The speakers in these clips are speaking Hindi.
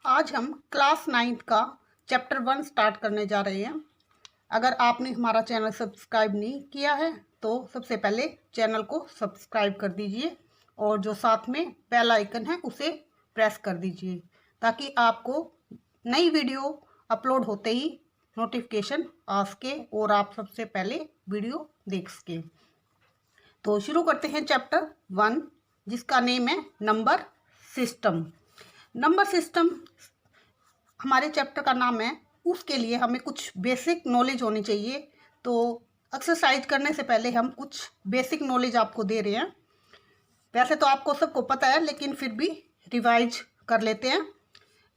आज हम क्लास 9 का चैप्टर 1 स्टार्ट करने जा रहे हैं। अगर आपने हमारा चैनल सब्सक्राइब नहीं किया है तो सबसे पहले चैनल को सब्सक्राइब कर दीजिए और जो साथ में बेल आइकन है उसे प्रेस कर दीजिए ताकि आपको नई वीडियो अपलोड होते ही नोटिफिकेशन आ सके और आप सबसे पहले वीडियो देख सकें। तो शुरू करते हैं चैप्टर 1 जिसका नेम है नंबर सिस्टम। नंबर सिस्टम हमारे चैप्टर का नाम है, उसके लिए हमें कुछ बेसिक नॉलेज होनी चाहिए। तो एक्सरसाइज करने से पहले हम कुछ बेसिक नॉलेज आपको दे रहे हैं। वैसे तो आपको सबको पता है लेकिन फिर भी रिवाइज कर लेते हैं।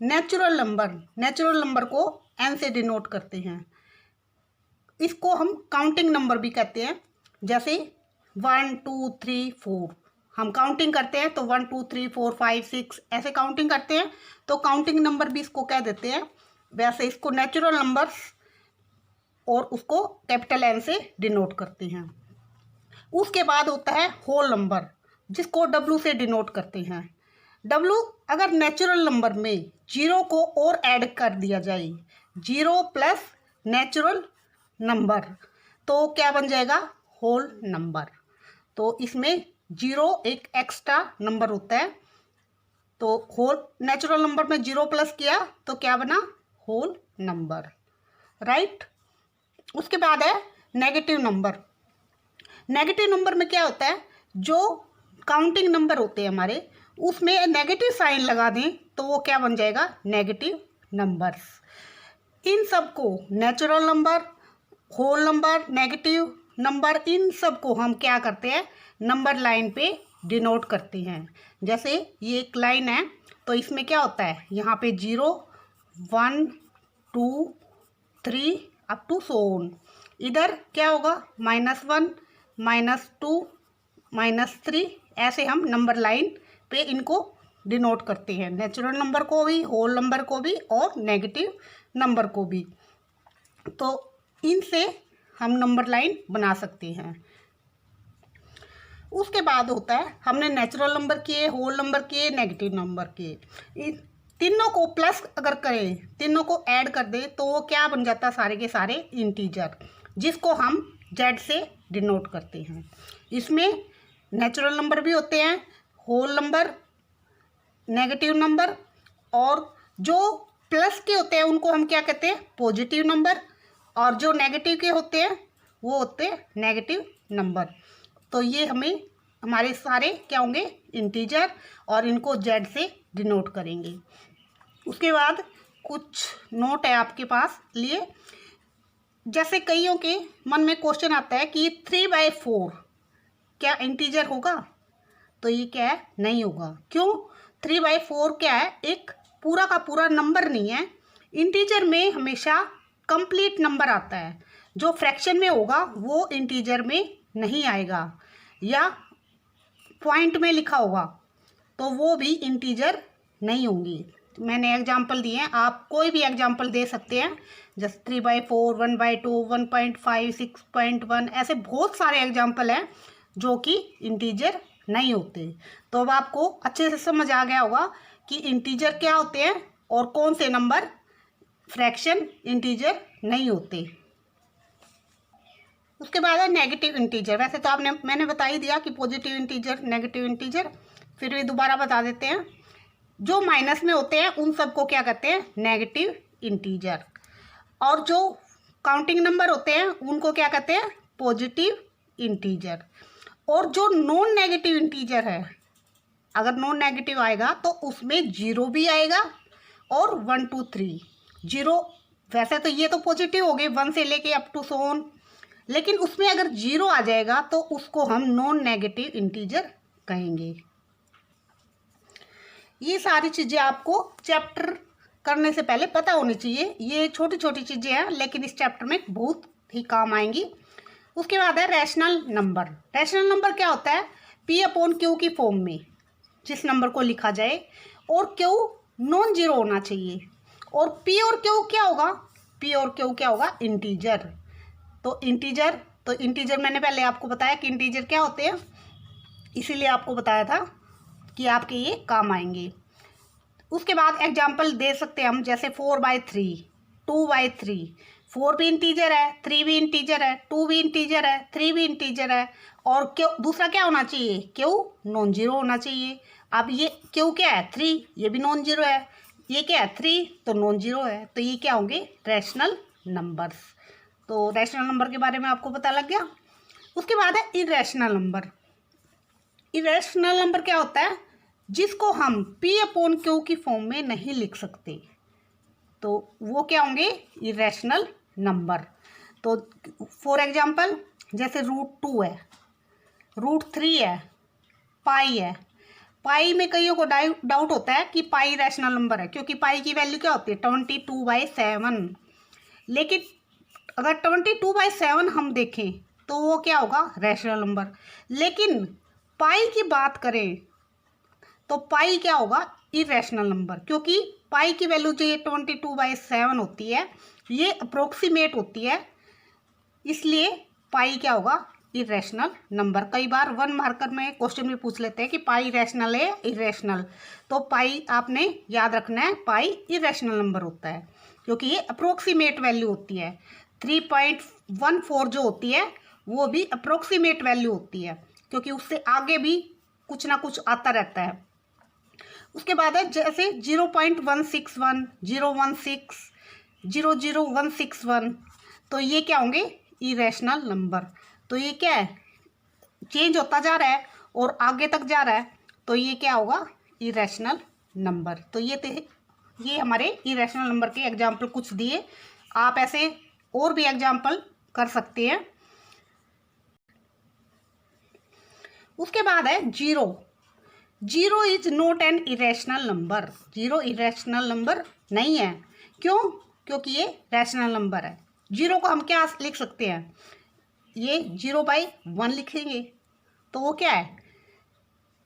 नेचुरल नंबर को एन से डिनोट करते हैं। इसको हम काउंटिंग नंबर भी कहते हैं। जैसे 1 2 3 4 हम काउंटिंग करते हैं तो 1 2 3 4 5 6 ऐसे काउंटिंग करते हैं तो काउंटिंग नंबर भी इसको कह देते हैं। वैसे इसको नेचुरल नंबर्स और उसको कैपिटल एन से डिनोट करते हैं। उसके बाद होता है होल नंबर जिसको डब्ल्यू से डिनोट करते हैं। डब्ल्यू अगर नेचुरल नंबर में जीरो को और ऐड कर दिया जाए, जीरो प्लस नेचुरल नंबर, तो क्या बन जाएगा? Whole number. तो इसमें जीरो एक एक्स्ट्रा नंबर होता है। तो होल नेचुरल नंबर में जीरो प्लस किया तो क्या बना? Whole number, right. उसके बाद है नेगेटिव नंबर। नेगेटिव नंबर में क्या होता है? जो काउंटिंग नंबर होते हैं हमारे उसमें नेगेटिव साइन लगा दें तो वो क्या बन जाएगा? Negative numbers. इन सबको natural number, whole number, negative number, इन सब को हम क्या करते हैं? नंबर लाइन पे डिनोट करते हैं। जैसे ये एक लाइन है तो इसमें क्या होता है? यहाँ पे 0 1 2 3 अप टू सो ऑन। इधर क्या होगा? -1 -2 -3 ऐसे हम नंबर लाइन पे इनको डिनोट करते हैं। नेचुरल नंबर को भी, होल नंबर को भी और नेगेटिव नंबर को भी। तो इनसे हम नंबर लाइन बना सकते हैं। उसके बाद होता है हमने नेचुरल नंबर किए, होल नंबर किए, नेगेटिव नंबर किए। इन तीनों को प्लस अगर करें, तीनों को ऐड कर दें तो वो क्या बन जाता है? सारे के सारे इंटीजर, जिसको हम जेड से डिनोट करते हैं। इसमें नेचुरल नंबर भी होते हैं, होल नंबर, नेगेटिव नंबर, और जो प्लस के होते हैं उनको हम क्या कहते हैं? पॉजिटिव नंबर, और जो नेगेटिव के होते हैं वो होते हैं नेगेटिव नंबर। तो ये हमें हमारे सारे क्या होंगे? इंटीजर, और इनको जेड से डिनोट करेंगे। उसके बाद कुछ नोट है आपके पास लिए। जैसे कईयों के मन में क्वेश्चन आता है कि 3/4 क्या इंटीजर होगा? तो ये क्या है? नहीं होगा। क्यों? 3/4 क्या है? एक पूरा का पूरा नंबर नहीं है। इंटीजर में हमेशा कंप्लीट नंबर आता है। जो फ्रैक्शन में होगा वो इंटीजर में नहीं आएगा, या पॉइंट में लिखा होगा तो वो भी इंटीजर नहीं होंगी। मैंने एग्जांपल दिए हैं, आप कोई भी एग्जांपल दे सकते हैं। जैसे 3/4, 1/2, 1.5, 6.1, ऐसे बहुत सारे एग्जांपल हैं जो कि इंटीजर नहीं होते। तो अब आपको अच्छे से समझ आ गया होगा कि इंटीजर क्या होते हैं और कौन से नंबर फ्रैक्शन इंटीजर नहीं होते। उसके बाद है नेगेटिव इंटीजर। वैसे तो मैंने बता ही दिया कि पॉजिटिव इंटीजर, नेगेटिव इंटीजर, फिर भी दोबारा बता देते हैं। जो माइनस में होते हैं उन सबको क्या कहते हैं? Negative integer. और जो काउंटिंग नंबर होते हैं उनको क्या कहते हैं? Positive integer. और जो नॉन नेगेटिव इंटीजर है, अगर नॉन नेगेटिव आएगा तो उसमें जीरो भी आएगा और 1 2 3 जीरो। वैसे तो ये तो पॉजिटिव हो गए 1 से लेके अप टू सो ऑन, लेकिन उसमें अगर जीरो आ जाएगा तो उसको हम नॉन नेगेटिव इंटीजर कहेंगे। ये सारी चीज़ें आपको चैप्टर करने से पहले पता होनी चाहिए। ये छोटी छोटी चीज़ें हैं लेकिन इस चैप्टर में बहुत ही काम आएंगी। उसके बाद है रैशनल नंबर। रैशनल नंबर क्या होता है? P/Q की फॉर्म में जिस नंबर को लिखा जाए, और Q नॉन जीरो होना चाहिए। और P और Q क्या होगा? P और Q क्या होगा? इंटीजर। तो इंटीजर मैंने पहले आपको बताया कि इंटीजर क्या होते हैं, इसीलिए आपको बताया था कि आपके ये काम आएंगे। उसके बाद एग्जाम्पल दे सकते हैं हम, जैसे 4/3, 2/3। 4 भी इंटीजर है, 3 भी इंटीजर है, 2 भी इंटीजर है, 3 भी इंटीजर है। और क्यों दूसरा क्या होना चाहिए, क्यों नॉन जीरो होना चाहिए। अब ये क्यों क्या है, 3, ये भी नॉन जीरो है। ये क्या है, 3 तो नॉन जीरो है। तो ये क्या होंगे, रैशनल नंबर्स। तो रैशनल नंबर के बारे में आपको पता लग गया। उसके बाद है इरेशनल नंबर। इरेशनल नंबर क्या होता है, जिसको हम P/Q की फॉर्म में नहीं लिख सकते, तो वो क्या होंगे, इरेशनल नंबर। तो फॉर एग्जांपल जैसे √2 है, √3 है, पाई है। पाई में कईयों को डाउट होता है कि पाई रैशनल नंबर है, क्योंकि पाई की वैल्यू क्या होती है, 22/7। लेकिन अगर 22/7 हम देखें तो वो क्या होगा, रैशनल नंबर। लेकिन पाई की बात करें तो पाई क्या होगा, इरेशनल नंबर, क्योंकि पाई की वैल्यू जो ये 22/7 होती है, ये अप्रोक्सीमेट होती है, इसलिए पाई क्या होगा, इरेशनल नंबर। कई बार 1 मार्कर में क्वेश्चन में पूछ लेते हैं कि पाई रैशनल है इरेशनल, तो पाई आपने याद रखना है, पाई इरेशनल नंबर होता है, क्योंकि ये अप्रोक्सीमेट वैल्यू होती है। 3.14 जो होती है वो भी अप्रोक्सीमेट वैल्यू होती है, क्योंकि उससे आगे भी कुछ ना कुछ आता रहता है। उसके बाद है जैसे 0.161, 016, 00161, तो ये क्या होंगे, इरेशनल नंबर। तो ये क्या है, चेंज होता जा रहा है और आगे तक जा रहा है, तो ये क्या होगा, इरेशनल नंबर। तो ये हमारे इरेशनल नंबर के एग्जाम्पल कुछ दिए। आप ऐसे और भी एग्जाम्पल कर सकते हैं। उसके बाद है zero. Zero is not an irrational number. Zero irrational number नहीं है। क्यों, क्योंकि ये रैशनल नंबर है। जीरो को हम क्या लिख सकते हैं, ये 0/1 लिखेंगे तो वो क्या है,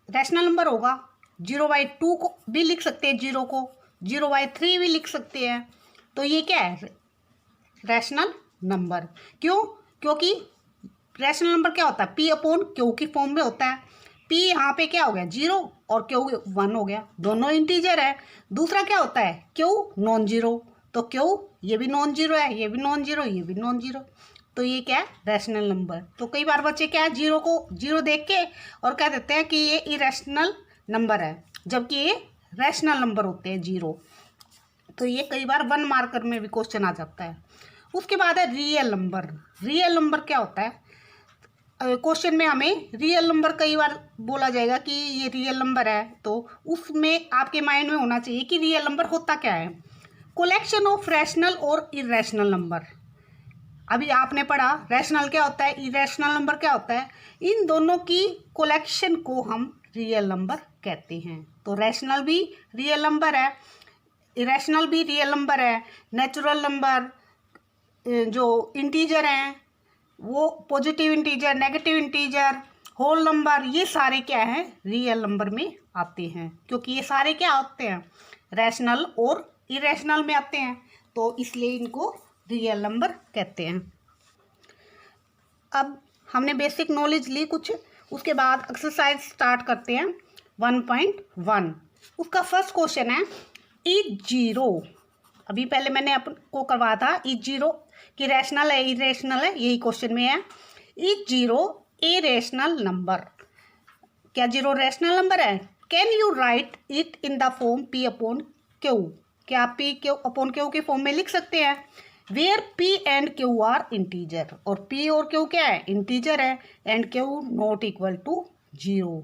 रैशनल नंबर होगा। 0/2 को भी लिख सकते हैं, जीरो को 0/3 भी लिख सकते हैं, तो ये क्या है, रैशनल नंबर। क्यों, क्योंकि रैशनल नंबर क्या होता है, P/Q की फॉर्म में होता है। P यहाँ पे क्या हो गया, 0 और Q 1 हो गया, दोनों इंटीजर है। दूसरा क्या होता है, Q नॉन जीरो, तो Q ये भी नॉन जीरो है, ये भी नॉन जीरो, ये भी नॉन जीरो, तो ये क्या है, रैशनल नंबर। तो कई बार बच्चे क्या है, जीरो को जीरो देख के और कह देते हैं कि ये इरेशनल नंबर है, जबकि ये रैशनल नंबर होते हैं जीरो। तो ये कई बार 1 मार्कर में भी क्वेश्चन आ जाता है। उसके बाद है रियल नंबर। रियल नंबर क्या होता है, क्वेश्चन में हमें रियल नंबर कई बार बोला जाएगा कि ये रियल नंबर है, तो उसमें आपके माइंड में होना चाहिए कि रियल नंबर होता क्या है। कलेक्शन ऑफ रैशनल और इरेशनल नंबर। अभी आपने पढ़ा रैशनल क्या होता है, इरेशनल नंबर क्या होता है, इन दोनों की कलेक्शन को हम रियल नंबर कहते हैं। तो रैशनल भी रियल नंबर है, इरेशनल भी रियल नंबर है। नेचुरल नंबर जो इंटीजर हैं वो positive integer, negative integer, whole number, ये सारे क्या हैं, रियल नंबर में आते हैं, क्योंकि ये सारे क्या होते हैं, रैशनल और इरेशनल में आते हैं, तो इसलिए इनको रियल नंबर कहते हैं। अब हमने बेसिक नॉलेज ली कुछ, उसके बाद एक्सरसाइज स्टार्ट करते हैं 1.1। उसका फर्स्ट क्वेश्चन है, इज जीरो। अभी पहले मैंने आपको करवाया था इज जीरो कि रैशनल है इरेशनल है, यही क्वेश्चन में है। Is zero a rational number. क्या जीरो रैशनल नंबर है, can you right it in the form P/Q। क्या आप P/Q के फॉर्म में लिख सकते हैं, where P and Q are integer. और P और Q क्या है, इंटीजर है, and Q not equal to zero.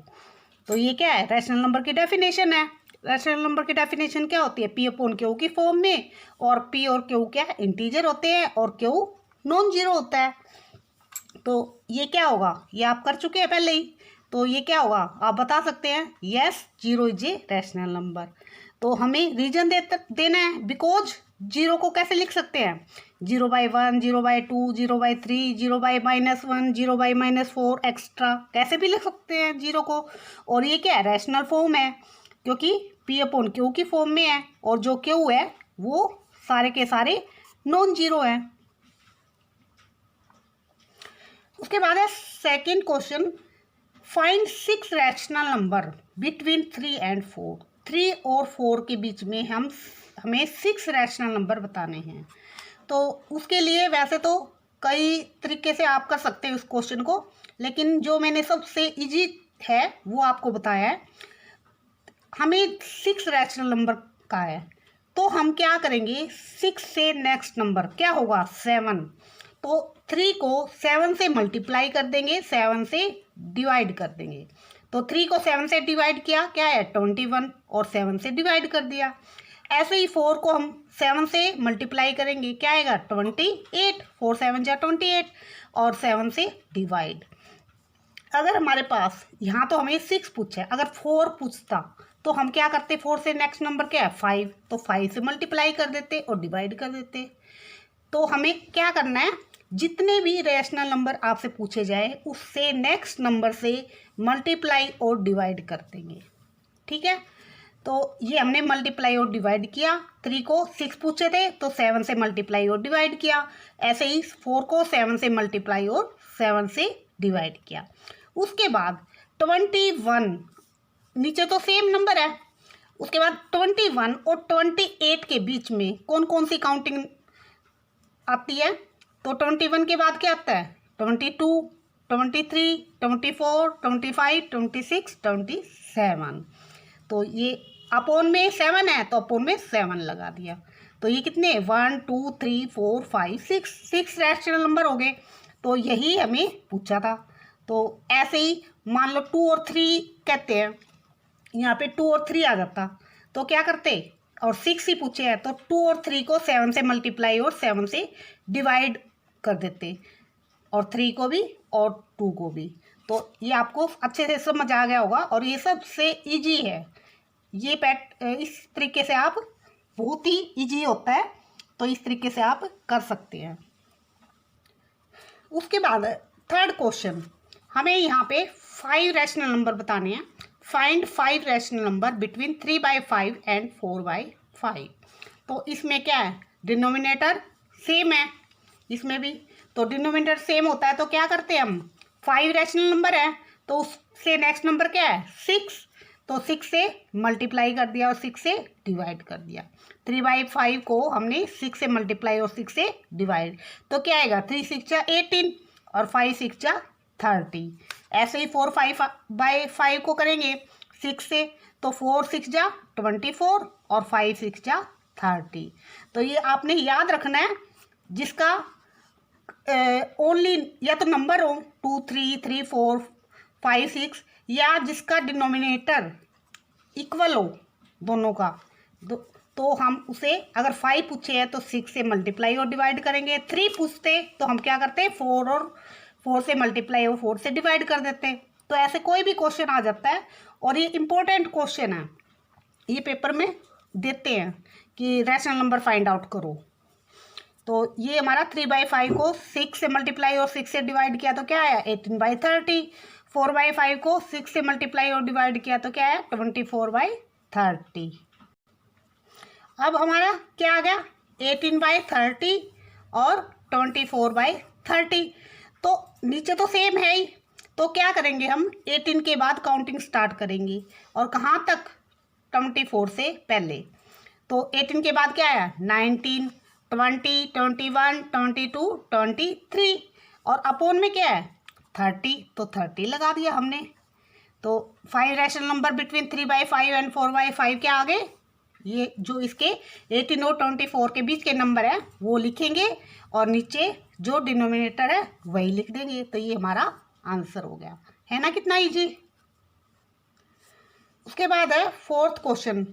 तो ये क्या है, रैशनल नंबर की डेफिनेशन है। रैशनल नंबर की डेफिनेशन क्या होती है, P/Q की फॉर्म में, और P और Q क्या है, इंटीजर होते हैं, और Q नॉन जीरो होता है। तो ये क्या होगा, ये आप कर चुके हैं पहले ही, तो ये क्या होगा, आप बता सकते हैं, yes zero is a rational number. तो हमें रीजन देना है, बिकॉज जीरो को कैसे लिख सकते हैं, 0/1, 0/2, 0/3, 0/-1, 0/-4 एक्स्ट्रा, कैसे भी लिख सकते हैं जीरो को। और ये क्या है, रैशनल फॉर्म है, क्योंकि P/Q की फॉर्म में है, और जो Q है वो सारे के सारे नॉन जीरो हैं। उसके बाद है second question, find 6 rational number between 3 and 4। 3 और 4 के बीच में हमें 6 रैशनल नंबर बताने हैं। तो उसके लिए वैसे तो कई तरीके से आप कर सकते हैं उस क्वेश्चन को, लेकिन जो मैंने सबसे इजी है वो आपको बताया है। हमें 6 रैशनल नंबर का है, तो हम क्या करेंगे, 6 से नेक्स्ट नंबर क्या होगा 7, तो 3 को 7 से मल्टीप्लाई कर देंगे, 7 से डिवाइड कर देंगे। तो 3 को 7 से डिवाइड किया, क्या है 21, और 7 से डिवाइड कर दिया। ऐसे ही 4 को हम 7 से मल्टीप्लाई करेंगे, क्या आएगा 28, 4 7 जा 28, और 7 से डिवाइड। अगर हमारे पास यहाँ तो हमें 6 पूछा है, अगर 4 पूछता तो हम क्या करते, 4 से नेक्स्ट नंबर क्या है 5, तो 5 से मल्टीप्लाई कर देते और डिवाइड कर देते। तो हमें क्या करना है, जितने भी रैशनल नंबर आपसे पूछे जाए उससे नेक्स्ट नंबर से मल्टीप्लाई और डिवाइड कर देंगे। ठीक है, तो ये हमने मल्टीप्लाई और डिवाइड किया। 3 को 6 पूछे थे तो 7 से मल्टीप्लाई और डिवाइड किया। ऐसे ही 4 को 7 से मल्टीप्लाई और 7 से डिवाइड किया। उसके बाद 21, नीचे तो सेम नंबर है, उसके बाद 21 और 28 के बीच में कौन कौन सी काउंटिंग आती है, तो 21 के बाद क्या आता है 22, 23, 24, 25, 26, 27। तो ये अपोन में 7 है तो अपोन में 7 लगा दिया। तो ये कितने 1 2 3 4 5 6 रैशनल नंबर हो गए। तो यही हमें पूछा था। तो ऐसे ही मान लो 2 और 3 कहते हैं, यहाँ पे 2 और 3 आ जाता तो क्या करते, और 6 ही पूछे हैं तो 2 और 3 को 7 से मल्टीप्लाई और 7 से डिवाइड कर देते, और 3 को भी और 2 को भी। तो ये आपको अच्छे से समझ आ गया होगा, और ये सबसे इजी है। ये इस तरीके से आप, बहुत ही इजी होता है, तो इस तरीके से आप कर सकते हैं। उसके बाद थर्ड क्वेश्चन, हमें यहाँ पे 5 रैशनल नंबर बताने हैं। Find 5 rational number between 3/5 and 4/5। तो इसमें क्या है, डिनोमिनेटर सेम है इसमें भी, तो डिनोमिनेटर सेम होता है तो क्या करते हैं हम, 5 रैशनल नंबर है तो उससे नेक्स्ट नंबर क्या है 6, तो 6 से मल्टीप्लाई कर दिया और 6 से डिवाइड कर दिया। 3/5 को हमने 6 से मल्टीप्लाई और 6 से डिवाइड, तो क्या आएगा 3 6 जा 18 और 5 6 जा 30। ऐसे ही 4/5 को करेंगे 6 से, तो 4 6 जा 24 और 5 6 जा 30। तो ये आपने याद रखना है, जिसका ओनली या तो नंबर हो 2 3 3 4 5 6, या जिसका डिनोमिनेटर इक्वल हो दोनों का, तो हम उसे, अगर 5 पूछे हैं तो 6 से मल्टीप्लाई और डिवाइड करेंगे। 3 पूछते तो हम क्या करते हैं 4 और 4 से मल्टीप्लाई और 4 से डिवाइड कर देते हैं। तो ऐसे कोई भी क्वेश्चन आ जाता है, और ये इम्पोर्टेंट क्वेश्चन है, ये पेपर में देते हैं कि रैशनल नंबर फाइंड आउट करो। तो ये हमारा 3/5 को 6 से मल्टीप्लाई और 6 से डिवाइड किया तो क्या आया 18/30। 4/5 को 6 से मल्टीप्लाई और डिवाइड किया तो क्या आया 24/30। अब हमारा क्या आ गया 18/30 और 24/30। तो नीचे तो सेम है ही, तो क्या करेंगे हम 18 के बाद काउंटिंग स्टार्ट करेंगे, और कहाँ तक 24 से पहले। तो 18 के बाद क्या आया 19 20 21 22 23, और अपोन में क्या है 30, तो 30 लगा दिया हमने। तो 5 रैशनल नंबर बिटवीन 3/5 एंड 4/5 क्या आ गए, ये जो इसके 18 और 24 के बीच के नंबर है वो लिखेंगे, और नीचे जो डिनोमिनेटर है वही लिख देंगे। तो ये हमारा आंसर हो गया, है ना, कितना इजी। उसके बाद है फोर्थ क्वेश्चन।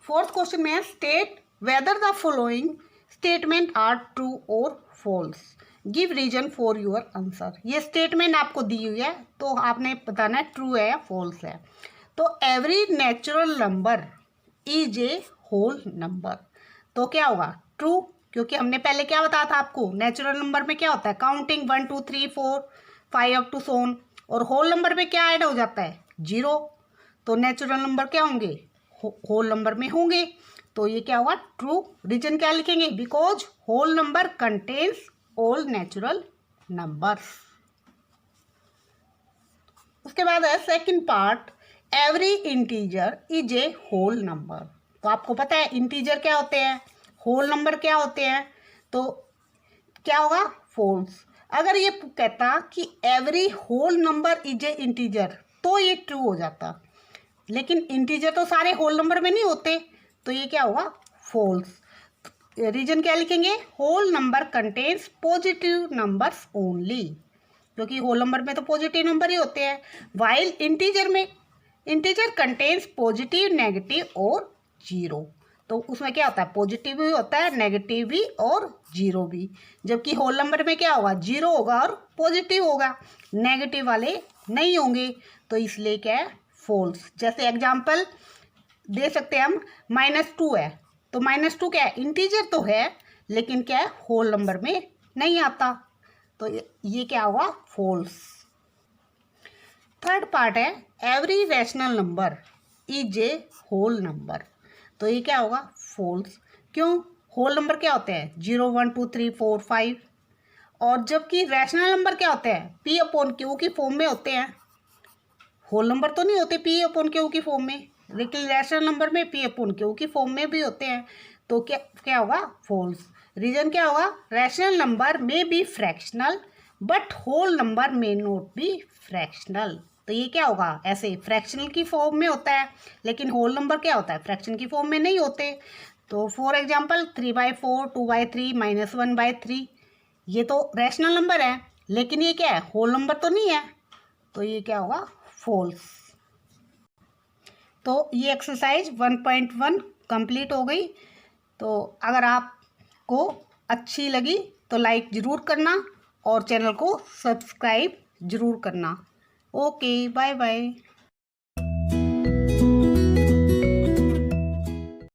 फोर्थ क्वेश्चन में है state whether the following statement are true और false, give reason for your answer. ये स्टेटमेंट आपको दी हुई है तो आपने बताना है ट्रू है या फॉल्स है। तो every natural number is a whole number, तो क्या होगा ट्रू, क्योंकि हमने पहले क्या बताया था आपको, नेचुरल नंबर में क्या होता है काउंटिंग 1 2 3 4 5 अप टू सोन, और होल नंबर में क्या ऐड हो जाता है 0। तो नेचुरल नंबर क्या होंगे होल नंबर में होंगे, तो ये क्या होगा ट्रू। रीजन क्या लिखेंगे, because whole number contains all natural numbers. उसके बाद है second part, every integer is a whole number. तो आपको पता है इंटीजर क्या होते हैं, होल नंबर क्या होते हैं, तो क्या होगा, फॉल्स। अगर ये कहता कि every whole number is an integer तो ये ट्रू हो जाता, लेकिन इंटीजर तो सारे होल नंबर में नहीं होते, तो ये क्या होगा, फॉल्स। रीजन क्या लिखेंगे, whole number contains positive numbers only, क्योंकि होल नंबर में तो पॉजिटिव नंबर ही होते हैं, वाइल इंटीजर में इंटीजर कंटेन्स पॉजिटिव, नेगेटिव और जीरो। तो उसमें क्या होता है, पॉजिटिव भी होता है, नेगेटिव भी और जीरो भी। जबकि होल नंबर में क्या होगा, जीरो होगा और पॉजिटिव होगा, नेगेटिव वाले नहीं होंगे, तो इसलिए क्या है, फॉल्स। जैसे एग्जांपल दे सकते हैं हम, -2 है, तो -2 क्या है, इंटीजर तो है लेकिन क्या है, होल नंबर में नहीं आता, तो ये क्या होगा, फॉल्स। थर्ड पार्ट है, every rational number is a whole number, तो ये क्या होगा, फॉल्स। क्यों, होल नंबर क्या होते हैं, 0 1 2 3 4 5, और जबकि रैशनल नंबर क्या होते हैं, P/Q की फॉर्म में होते हैं, होल नंबर तो नहीं होते P/Q की फॉर्म में, लेकिन रैशनल नंबर में P/Q की फॉर्म में भी होते हैं, तो क्या क्या होगा, फॉल्स। रीजन क्या होगा, रैशनल नंबर में be fractional but whole number में नॉट बी फ्रैक्शनल, तो ये क्या होगा, ऐसे फ्रैक्शनल की फॉर्म में होता है लेकिन होल नंबर क्या होता है, फ्रैक्शन की फॉर्म में नहीं होते। तो फॉर एग्जांपल 3/4, 2/3, -1/3, ये तो रैशनल नंबर है लेकिन ये क्या है, होल नंबर तो नहीं है, तो ये क्या होगा, फॉल्स। तो ये एक्सरसाइज 1.1 कंप्लीट हो गई। तो अगर आपको अच्छी लगी तो लाइक ज़रूर करना और चैनल को सब्सक्राइब ज़रूर करना। Okay, bye bye.